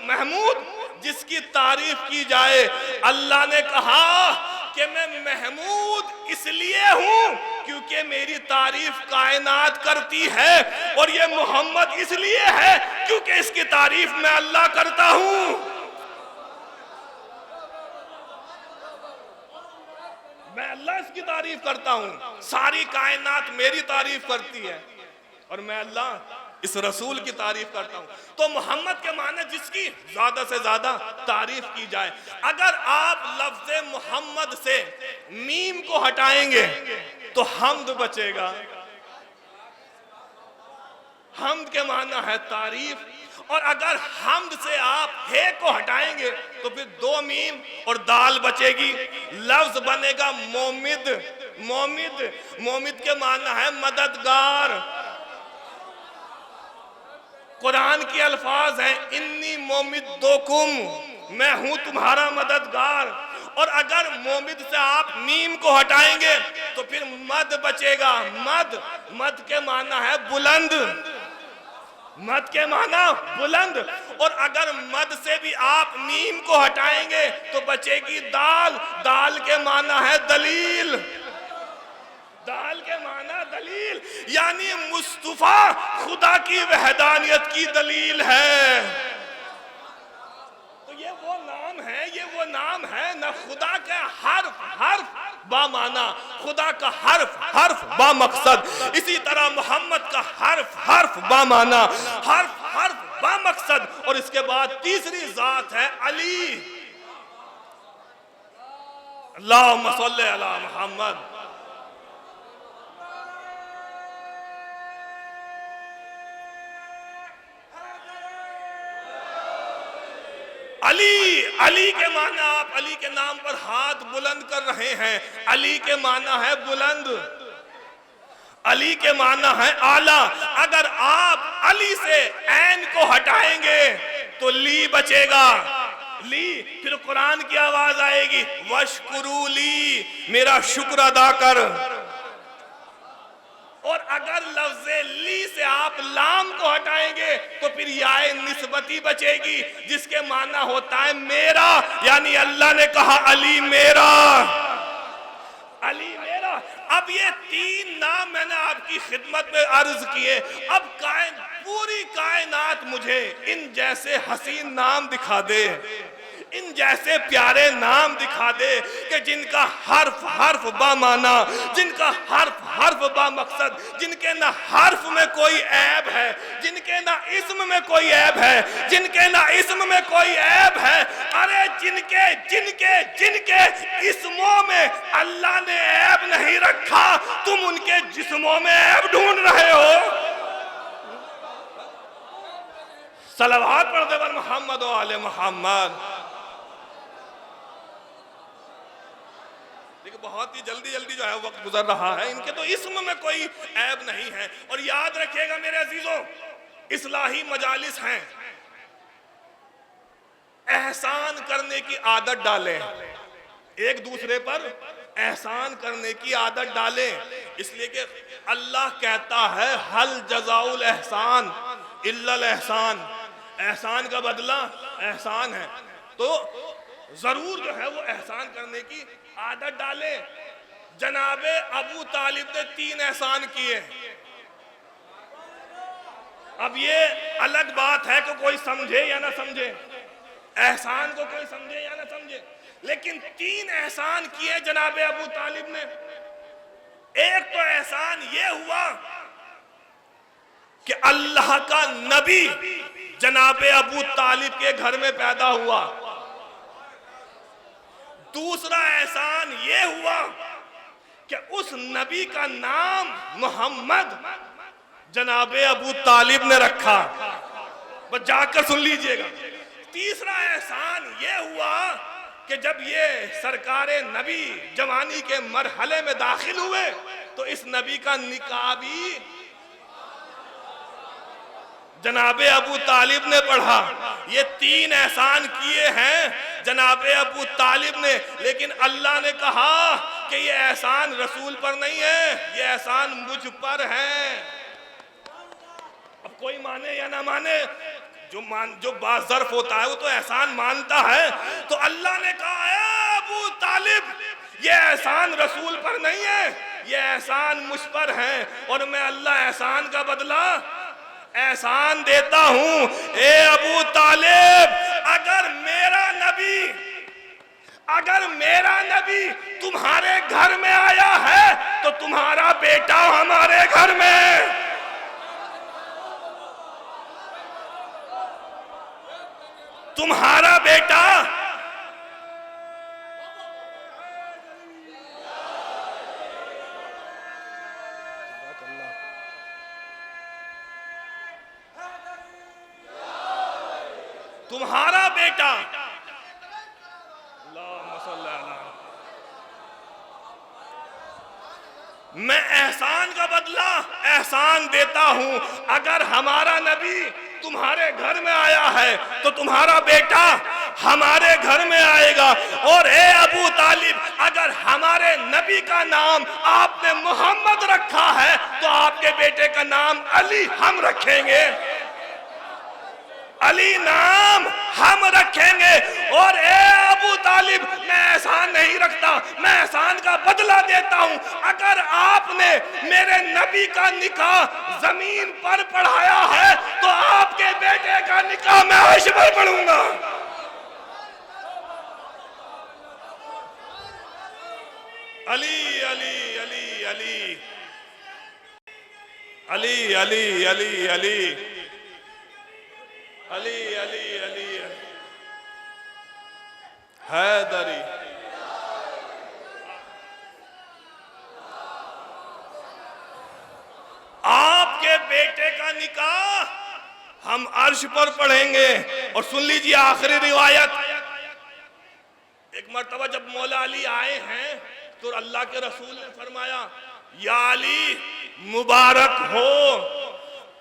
महमूद जिसकी तारीफ की जाए। अल्लाह ने कहा कि मैं महमूद इसलिए हूं क्योंकि मेरी तारीफ कायनात करती है, और ये मोहम्मद इसलिए है क्योंकि इसकी तारीफ मैं अल्लाह करता हूं। मैं अल्लाह इसकी तारीफ करता हूं, सारी कायनात मेरी तारीफ करती है और मैं अल्लाह इस रसूल की तारीफ करता हूं। तो मोहम्मद के माने जिसकी ज्यादा से ज्यादा तारीफ की जाए। अगर आप लफ्ज़े मोहम्मद से मीम को हटाएंगे तो हम्द बचेगा। हम्द के माना है तारीफ, और अगर हम्द से आप हे को हटाएंगे तो फिर दो मीम और दाल बचेगी, लफ्ज बनेगा मोमिद। मोमिद, मोमिद के माना है मददगार। कुरान के अल्फाज हैं इन्नी मोमिद्दुकुम, मैं हूं तुम्हारा मददगार। और अगर मोमिद से आप मीम को हटाएंगे तो फिर मद बचेगा। मद, मद के माना है बुलंद। मद के माना बुलंद। और अगर मद से भी आप मीम को हटाएंगे तो बचेगी दाल। दाल के माना है दलील। दाल के माना दलील, यानी मुस्तफा खुदा की वहदानियत की दलील है। तो ये वो नाम है, ये वो नाम है ना खुदा का हर्फ हर्फ बामाना, खुदा का हर्फ हर्फ बामकसद। इसी तरह मोहम्मद का हर्फ हर्फ बामाना, हर्फ हर्फ बामकसद। और इसके बाद तीसरी जात है अली। अल्लाहुम्मा सल्ली अला मुहम्मद। अली, अली के माना आप अली के नाम पर हाथ बुलंद कर रहे हैं। अली के माना है बुलंद, अली के माना है आला। अगर आप अली से ऐन को हटाएंगे तो ली बचेगा। ली, फिर कुरान की आवाज आएगी वशकुरू ली, मेरा शुक्र अदा कर। और अगर लफ्ज़े ली से आप लाम को हटाएंगे तो फिर याए निस्बती बचेगी, जिसके माना होता है मेरा, यानी अल्लाह ने कहा अली मेरा, अली मेरा। अब ये तीन नाम मैंने आपकी खिदमत में अर्ज किए। अब पूरी कायनात मुझे इन जैसे हसीन नाम दिखा दे, इन जैसे प्यारे नाम दिखा दे कि जिनका हर्फ हर्फ बामाना, जिनका हर्फ हर्फ बामकसद, जिनके ना हर्फ में कोई ऐब है, जिनके ना इस्म में कोई ऐब है, जिनके ना इस्म में कोई ऐब है। अरे जिनके जिनके जिनके इस्मों में अल्लाह ने ऐब नहीं रखा, तुम उनके जिस्मों में ऐब ढूंढ रहे हो। सलवात पढ़ते पर मोहम्मद व आले मोहम्मद। देखिए बहुत ही जल्दी जल्दी जो है वक्त गुजर रहा है। इनके तो इस्म में कोई ऐब नहीं है। और याद रखिएगा मेरे अजीजों, इस्लाही मजालिस हैं, एहसान करने की आदत डालें, एक दूसरे पर एहसान करने की आदत डालें। इसलिए कि अल्लाह कहता है हल जज़ाउल एहसान इल्लल एहसान, एहसान का बदला एहसान है। तो जरूर जो है वो एहसान करने की आदत डाले। जनाबे अबू तालिब ने 3 एहसान किए। अब ये अलग बात है कि कोई समझे या ना समझे, एहसान को कोई समझे या ना समझे, लेकिन 3 एहसान किए जनाबे अबू तालिब ने। एक तो एहसान ये हुआ कि अल्लाह का नबी जनाबे अबू तालिब के घर में पैदा हुआ। दूसरा एहसान ये हुआ कि उस नबी का नाम मोहम्मद जनाबे अबू तालिब ने रखा। बस जाकर सुन लीजिएगा। तीसरा एहसान ये हुआ कि जब ये सरकारे नबी जवानी के मरहले में दाखिल हुए तो इस नबी का निकाह भी जनाबे अबू तालिब ने पढ़ा। ये 3 एहसान किए हैं जनाबे अबू तालिब ने, लेकिन अल्लाह ने कहा कि ये एहसान रसूल पर नहीं है, ये एहसान मुझ पर है। अब कोई माने या ना माने, जो बाज़र्फ होता है वो तो एहसान मानता है। तो अल्लाह ने कहा है अबू तालिब ये एहसान रसूल पर नहीं है, ये एहसान मुझ पर है, और मैं अल्लाह एहसान का बदला एहसान देता हूं। ए अबू तालिब, अगर मेरा नबी तुम्हारे घर में आया है तो तुम्हारा बेटा हमारे घर में। तुम्हारा बेटा, अल्लाहुम्मा सल्ली अला, मैं एहसान का बदला एहसान देता हूं। अगर हमारा नबी तुम्हारे घर में आया है तो तुम्हारा बेटा हमारे घर में आएगा। और ए अबू तालिब, अगर हमारे नबी का नाम आपने मोहम्मद रखा है तो आपके बेटे का नाम अली हम रखेंगे, अली नाम हम रखेंगे। और ए अबू तालिब, मैं एहसान नहीं रखता, मैं एहसान का बदला देता हूं। अगर आपने मेरे नबी का निकाह जमीन पर पढ़ाया है तो आपके बेटे का निकाह मैं अर्श पर पढ़ूंगा। अली अली अली अली अली अली अली अली अली अली अली हैदरी। आपके बेटे का निकाह हम अर्श पर पढ़ेंगे। और सुन लीजिए आखिरी रिवायत, एक मर्तबा जब मौला अली आए हैं तो अल्लाह के रसूल ने फरमाया, या अली मुबारक हो,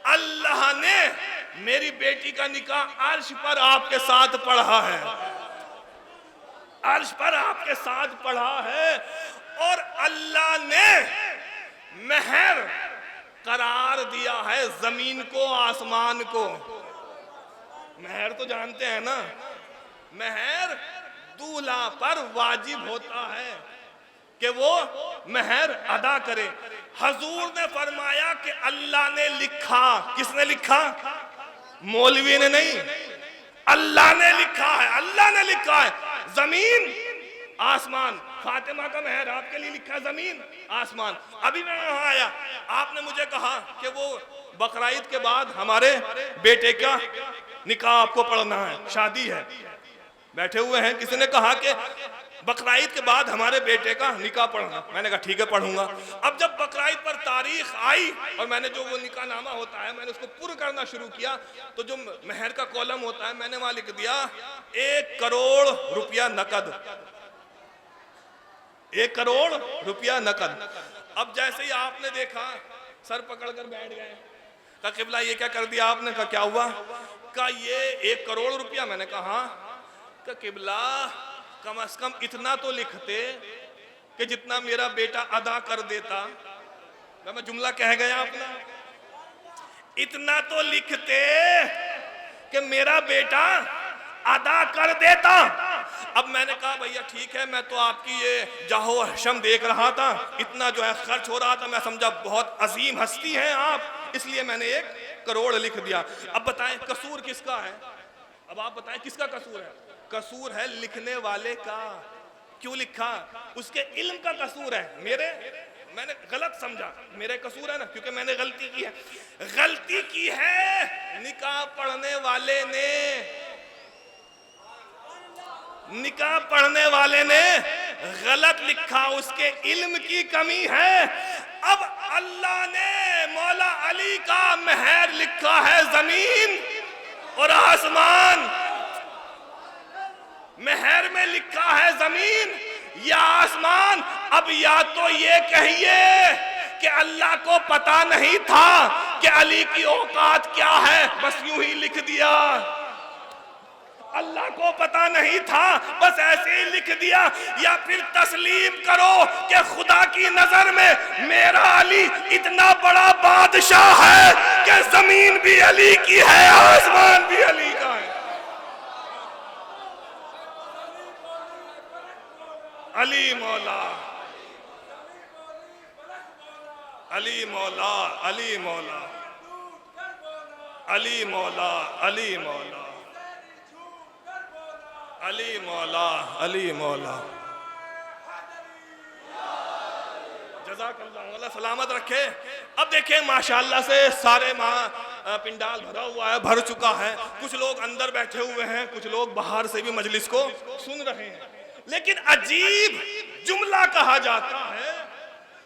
अल्लाह ने मेरी बेटी का निकाह अर्श पर आपके साथ पढ़ा है, अर्श पर आपके साथ पढ़ा है। और अल्लाह ने महर करार दिया है जमीन को आसमान को। महर तो जानते हैं ना, महर दूल्हा पर वाजिब होता है कि वो महर अदा करे। हजूर ने फरमाया कि अल्लाह ने लिखा, किसने लिखा? मौलवी ने नहीं, अल्लाह ने लिखा है, अल्लाह ने लिखा है। जमीन आसमान, फातिमा का महर आपके लिए लिखा है जमीन आसमान। अभी मैं यहाँ आया, आपने मुझे कहा कि वो बकराईद के बाद हमारे बेटे का निकाह आपको पढ़ना है, शादी है, बैठे हुए हैं। किसी ने कहा कि बकराईद के बाद हमारे बेटे का निकाह पढ़ना। मैंने कहा ठीक है पढ़ूंगा। अब जब बकराईद पर तारीख आई और मैंने जो वो निकाह नामा होता है मैंने उसको पूरा करना शुरू किया, तो जो महर का कॉलम होता है मैंने वहां लिख दिया 1 करोड़ रुपया नकद, 1 करोड़ रुपया नकद। अब जैसे ही आपने देखा सर पकड़ कर बैठ गए, कहा किबला ये क्या कर दिया आपने? कहा क्या हुआ? कहा ये 1 करोड़ रुपया। मैंने कहा कि किबला कम से कम इतना तो लिखते कि जितना मेरा बेटा अदा कर देता। मैं जुमला कह गया अपना, इतना तो लिखते कि मेरा बेटा अदा कर देता। अब मैंने कहा भैया ठीक है, मैं तो आपकी ये जाहो हशम देख रहा था, इतना जो है खर्च हो रहा था, मैं समझा बहुत अजीम हस्ती हैं आप, इसलिए मैंने 1 करोड़ लिख दिया। अब बताएं कसूर किसका है? अब आप बताएं किसका कसूर है? कसूर है लिखने वाले का। क्यों लिखा? उसके इल्म का कसूर है। मैंने गलत समझा, मेरे कसूर है ना, क्योंकि मैंने गलती की है। गलती की है निकाह पढ़ने वाले ने, निकाह पढ़ने वाले ने गलत लिखा, उसके इल्म की कमी है। अब अल्लाह ने मौला अली का महर लिखा है जमीन और आसमान। महर में लिखा है जमीन या आसमान। अब या तो ये कहिए कि अल्लाह को पता नहीं था कि अली की औकात क्या है, बस यूं ही लिख दिया। अल्लाह को पता नहीं था, बस ऐसे ही लिख दिया। या फिर तस्लीम करो कि खुदा की नजर में मेरा अली इतना बड़ा बादशाह है कि जमीन भी अली की है, आसमान भी अली का है। अली मौला, अली मौला, अली मौला, अली मौला, अली मौला, अली मौला, अली मौला। जज़ाकल्लाह, अल्लाह सलामत रखे। अब देखें माशाअल्लाह से सारे पिंडाल भरा हुआ है, भर चुका है। कुछ लोग अंदर बैठे हुए हैं, कुछ लोग बाहर से भी मजलिस को सुन रहे हैं। लेकिन अजीब जुमला कहा जाता है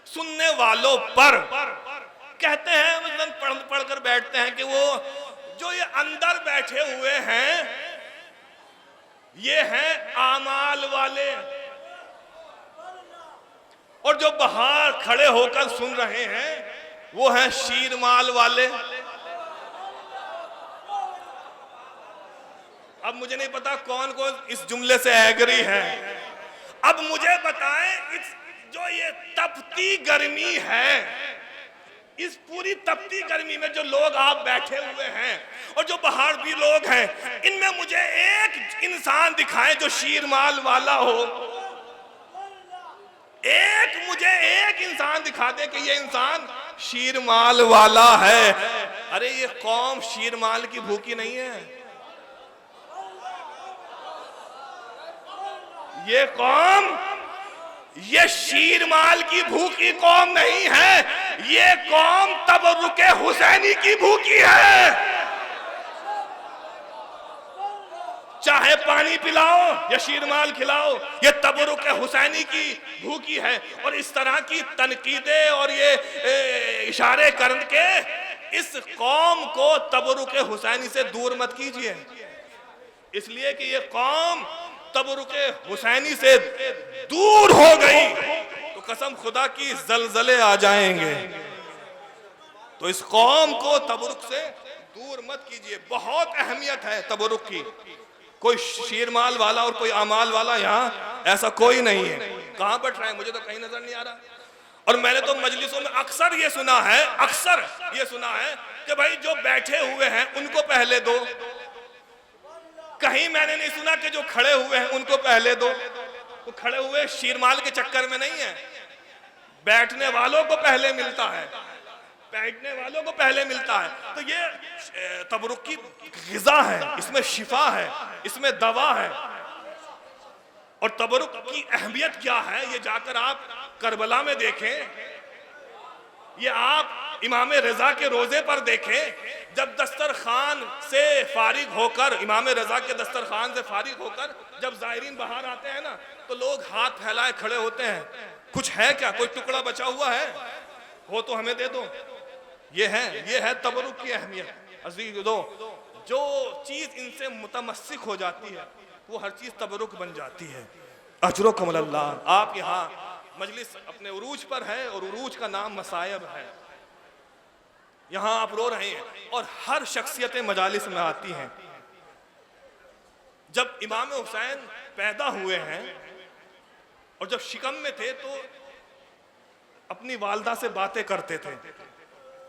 सुनने वालों पर। कहते हैं मतलब पढ़कर बैठते हैं कि वो जो ये अंदर बैठे हुए हैं ये हैं आमाल वाले, और जो बाहर खड़े होकर सुन रहे हैं वो हैं शीरमाल वाले। अब मुझे नहीं पता कौन कौन इस जुमले से एग्री है। अब मुझे बताएं, इस जो ये तपती गर्मी है, इस पूरी तपती गर्मी में जो लोग आप बैठे हुए हैं और जो बाहर भी लोग हैं, इनमें मुझे एक इंसान दिखाए जो शीरमाल वाला हो। मुझे एक इंसान दिखा दे कि ये इंसान शीरमाल वाला है। अरे ये कौम शीरमाल की भूखी नहीं है, ये कौम ये शीरमाल की भूखी कौम नहीं है, ये कौम तबरुके हुसैनी की भूखी है। चाहे पानी पिलाओ या शीरमाल खिलाओ, ये तबरुके हुसैनी की भूखी है। और इस तरह की तनकीदे और ये इशारे करके इस कौम को तबरुके हुसैनी से दूर मत कीजिए, इसलिए कि ये कौम तबरुके हुसैनी से दूर हो गई तो कसम खुदा की जलजले आ जाएंगे। तो इस कौम को तबरुक से दूर मत कीजिए। बहुत अहमियत है तबरुक की। कोई शीरमाल वाला और कोई आमाल वाला यहाँ ऐसा कोई नहीं है। कहां बैठ रहे हैं मुझे तो कहीं नजर नहीं आ रहा। और मैंने तो मजलिसों में अक्सर ये सुना है कि भाई जो बैठे हुए हैं उनको पहले दो। कहीं मैंने नहीं सुना कि जो खड़े हुए हैं उनको पहले दो। तो खड़े हुए शीरमाल के चक्कर में नहीं है, बैठने वालों को पहले मिलता है, बैठने वालों को पहले मिलता है। तो ये तबरुक की ग़िज़ा है, इसमें शिफा है, इसमें दवा है। और तबरुक की अहमियत क्या है ये जाकर आप करबला में देखें, ये आप इमाम रजा के रोजे पर देखें। जब दस्तरखान से फारिग होकर, इमाम रजा के दस्तरखान से फारिग होकर जब ज़ायरीन बाहर आते हैं ना, तो लोग हाथ फैलाए खड़े होते हैं। कुछ है क्या, कोई टुकड़ा बचा हुआ है, हो तो हमें दे दो। ये है तबरुक की अहमियत। अज़ीज़ो, जो चीज इनसे मुतमस्सिक हो जाती है वो हर चीज तबरुक बन जाती है। अजरुकुम अल्लाह। आप यहाँ मजलिस अपने उरूज पर है और उरूज का नाम मसायब है। यहाँ आप रो रहे हैं और हर शख्सियतें मजालिस में आती हैं। जब इमाम हुसैन पैदा हुए हैं और जब शिकम में थे तो अपनी वालदा से बातें करते थे।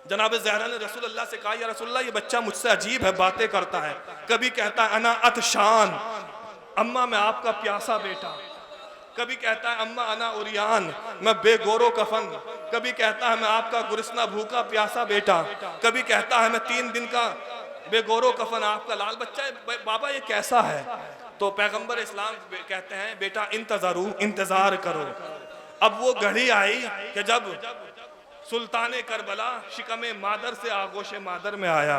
जनाब ज़हरा ने रसूलुल्लाह से कहा, या रसूलुल्लाह ये बच्चा मुझसे अजीब है, बातें करता है। कभी कहता है अना अतशान, अम्मा मैं आपका प्यासा बेटा। कभी कहता है अम्मा अना उरियान, मैं बेगोरो कफन। कभी कहता है मैं आपका गुरस्ना भूखा प्यासा बेटा। कभी कहता है मैं 3 दिन का बेगोरो कफन आपका लाल बच्चा है। बाबा ये कैसा है? तो पैगंबर इस्लाम कहते हैं बेटा इंतजार करो। अब वो घड़ी आई कि जब सुल्ताने करबला शिकमे मादर से आगोशे मादर में आया।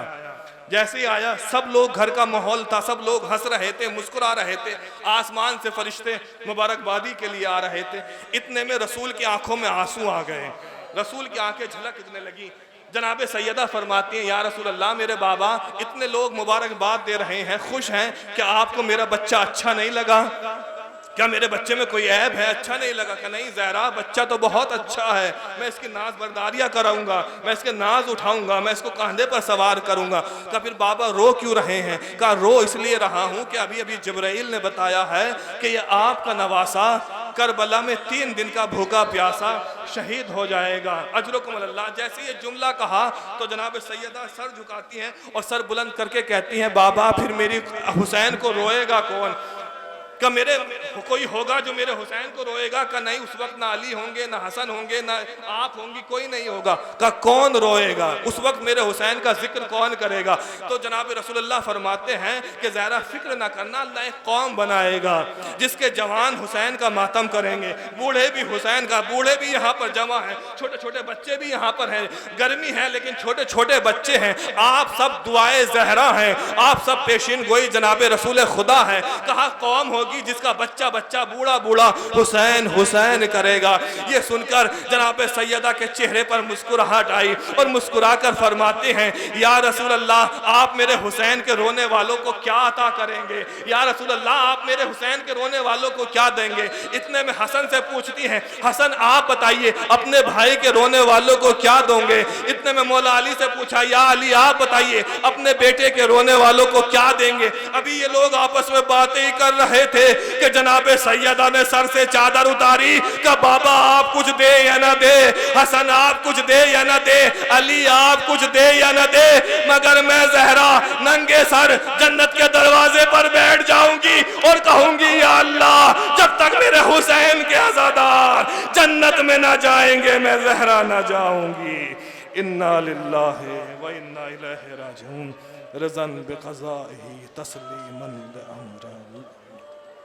जैसे ही आया सब लोग, घर का माहौल था, सब लोग हंस रहे थे, मुस्कुरा रहे थे। आसमान से फरिश्ते मुबारकबादी के लिए आ रहे थे। इतने में रसूल की आंखों में आंसू आ गए, रसूल की आंखें झलकने लगी। जनाबे सैयदा फरमाती हैं, या रसूल अल्लाह मेरे बाबा इतने लोग मुबारकबाद दे रहे हैं, खुश हैं, क्या आपको मेरा बच्चा अच्छा नहीं लगा? क्या मेरे बच्चे में कोई ऐब है? अच्छा नहीं लगा? क्या नहीं ज़हरा बच्चा तो बहुत अच्छा है, मैं इसकी नाज बर्दारियाँ कराऊंगा, मैं इसके नाज उठाऊंगा, मैं इसको कंधे पर सवार करूंगा। क्या फिर बाबा रो क्यों रहे हैं? क्या रो इसलिए रहा हूँ कि अभी अभी जिब्राइल ने बताया है कि ये आपका नवासा करबला में 3 दिन का भूखा प्यासा शहीद हो जाएगा। अजरुकुम अल्लाह। जैसे ये जुमला कहा तो जनाब सैयदा सर झुकाती हैं और सर बुलंद करके कहती हैं, बाबा फिर मेरी हुसैन को रोएगा कौन? क्या मेरे कोई होगा जो मेरे हुसैन को रोएगा? का नहीं, उस वक्त ना अली होंगे, ना हसन होंगे, ना आप होंगी, कोई नहीं होगा। का कौन रोएगा उस वक्त? मेरे हुसैन का जिक्र कौन करेगा? तो जनाब रसूलुल्लाह फरमाते हैं कि ज़हरा फिक्र ना करना, अल्लाह एक कौम बनाएगा जिसके जवान हुसैन का मातम करेंगे, बूढ़े भी हुसैन का, बूढ़े भी यहाँ पर जमा हैं, छोटे छोटे बच्चे भी यहाँ पर हैं। गर्मी है लेकिन छोटे छोटे बच्चे हैं। आप सब दुआए ज़हरा हैं, आप सब पेशिन गोई जनाब रसूल खुदा है। कहा कौम होगी होगी जिसका बच्चा बच्चा बूढ़ा बूढ़ा हुसैन हुसैन करेगा। ये सुनकर जनाब सैयदा के चेहरे पर मुस्कुराहट आई और मुस्कुराकर फरमाते हैं, या रसूल अल्लाह, आप मेरे हुसैन के रोने वालों को क्या अता करेंगे? या रसूल अल्लाह, आप मेरे हुसैन के रोने वालों को क्या देंगे? इतने में हसन से पूछती हैं, हसन आप बताइए अपने भाई के रोने वालों को क्या दोगे? इतने में मौला अली से पूछा, या अली आप बताइए अपने बेटे के रोने वालों को क्या देंगे? अभी ये लोग आपस में बातें ही कर रहे थे कि जनाब सैयदा ने सर से चादर उतारी का बाबा आप कुछ दे या ना दे, हसन आप कुछ दे या ना दे, अली आप कुछ दे या ना दे, मगर मैं ज़हरा नंगे सर जन्नत के दरवाजे पर बैठ जाऊंगी और कहूंगी, या अल्लाह, जब तक मेरे हुसैन के आज़ादार जन्नत में ना जाएंगे मैं ज़हरा ना जाऊंगी। इन्ना लिल्लाहि व इन्ना इलैहि राजिऊन। रज़न बिक़ज़ाइही तस्लीमन लिअम्रिही।